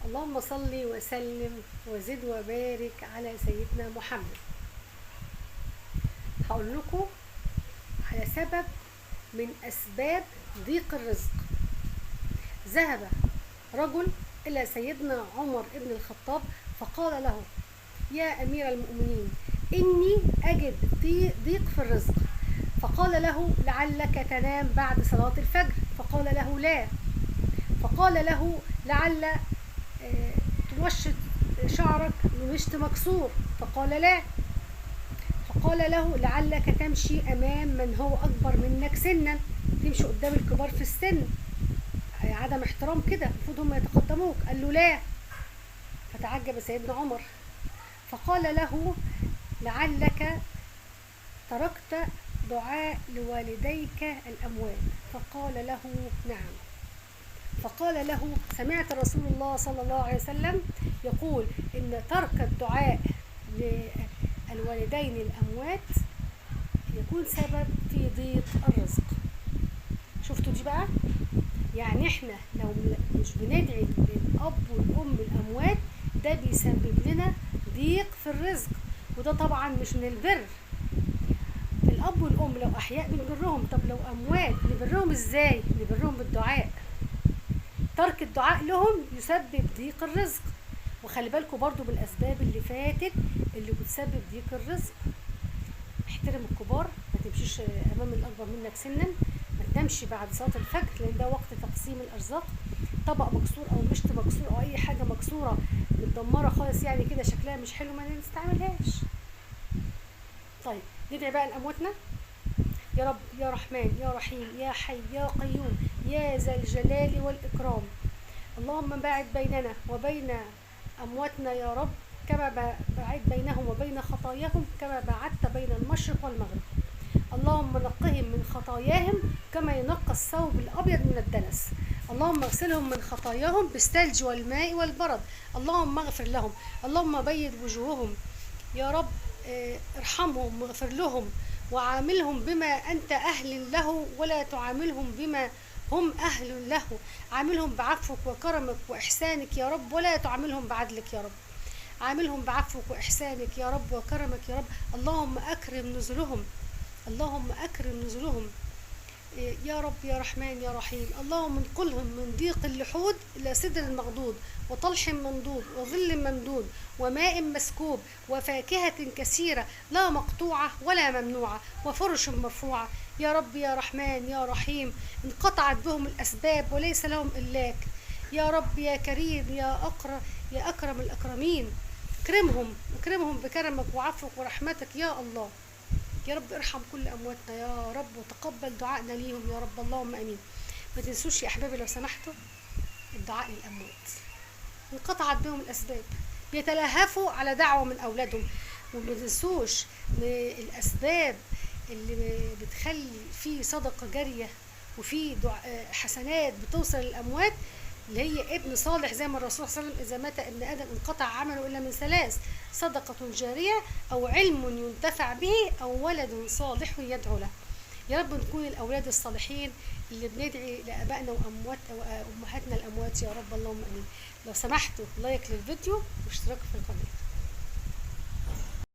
اللهم صل وسلم وزد وبارك على سيدنا محمد. هقول لكم على سبب من أسباب ضيق الرزق. ذهب رجل إلى سيدنا عمر بن الخطاب فقال له: يا أمير المؤمنين، إني أجد ضيق في الرزق. فقال له: لعلك تنام بعد صلاة الفجر. فقال له: لا. فقال له: لعل تمشط شعرك بمشط مكسور. فقال: لا. فقال له: لعلك تمشي أمام من هو أكبر منك سنا، تمشي قدام الكبار في السن، عدم احترام كده، المفروض هم يتقدموك. قال له: لا. فتعجب سيدنا عمر فقال له: لعلك تركت دعاء لوالديك الأموات. فقال له: نعم. فقال له: سمعت رسول الله صلى الله عليه وسلم يقول إن ترك الدعاء للوالدين الأموات يكون سبب في ضيق الرزق. شفتوا دي بقى؟ يعني احنا لو مش بندعي للأب والأم الأموات ده بيسبب لنا ضيق في الرزق، وده طبعا مش من البر. الأب والأم لو أحياء بنبرهم، طب لو أموات نبرهم إزاي؟ نبرهم بالدعاء. ترك الدعاء لهم يسبب ضيق الرزق. وخلي بالكم برضو بالأسباب اللي فاتت اللي بتسبب ضيق الرزق. احترم الكبار، ما تمشيش أمام الأكبر منك سنا، ما تنامش بعد صلاة الفجر لأن ده وقت تقسيم الأرزاق. طبق مكسور أو مشط مكسور أو أي حاجة مكسورة متدمرة خالص يعني كده شكلها مش حلو ما نستعملهاش. طيب ندعي بقى لأمواتنا: يا رب يا رحمن يا رحيم يا حي يا قيوم يا ذا الجلال والإكرام، اللهم باعد بيننا وبين أمواتنا يا رب كما باعد بينهم وبين خطاياهم كما باعدت بين المشرق والمغرب. اللهم نقهم من خطاياهم كما ينقى الثوب الأبيض من الدنس. اللهم اغسلهم من خطاياهم بالثلج والماء والبرد. اللهم اغفر لهم. اللهم بيض وجوههم يا رب، ارحمهم واغفر لهم وعاملهم بما أنت أهل له ولا تعاملهم بما هم أهل له. عاملهم بعفوك وكرمك وإحسانك يا رب ولا تعاملهم بعدلك يا رب. عاملهم بعفوك وإحسانك يا رب وكرمك يا رب. اللهم أكرم نزلهم. اللهم أكرم نزلهم يا رب يا رحمن يا رحيم. اللهم انقلهم من ضيق اللحود إلى سدر مغضود وطلح منضود وظل ممدود وماء مسكوب وفاكهة كثيرة لا مقطوعة ولا ممنوعة وفرش مرفوعة يا رب يا رحمن يا رحيم. انقطعت بهم الأسباب وليس لهم إلاك يا رب يا كريم يا أكرم الأكرمين. اكرمهم بكرمك وعفوك ورحمتك يا الله. يا رب ارحم كل أمواتنا يا رب وتقبل دعائنا ليهم يا رب، اللهم أمين. ما تنسوش يا أحبابي لو سمحتوا الدعاء للأموات. انقطعت بهم الأسباب، بيتلهفوا على دعوة من أولادهم. وما تنسوش الأسباب اللي بتخلي في صدقة جارية وفي حسنات بتوصل للأموات اللي هي ابن صالح، زي ما الرسول صلى الله عليه وسلم: إذا مات ابن آدم انقطع عمله إلا من ثلاث: صدقة جارية أو علم ينتفع به أو ولد صالح يدعو له. يا رب نكون الأولاد الصالحين اللي بندعي لآبائنا وأمهاتنا الأموات يا رب، اللهم آمين. لو سمحتوا لايك للفيديو واشتراك في القناة.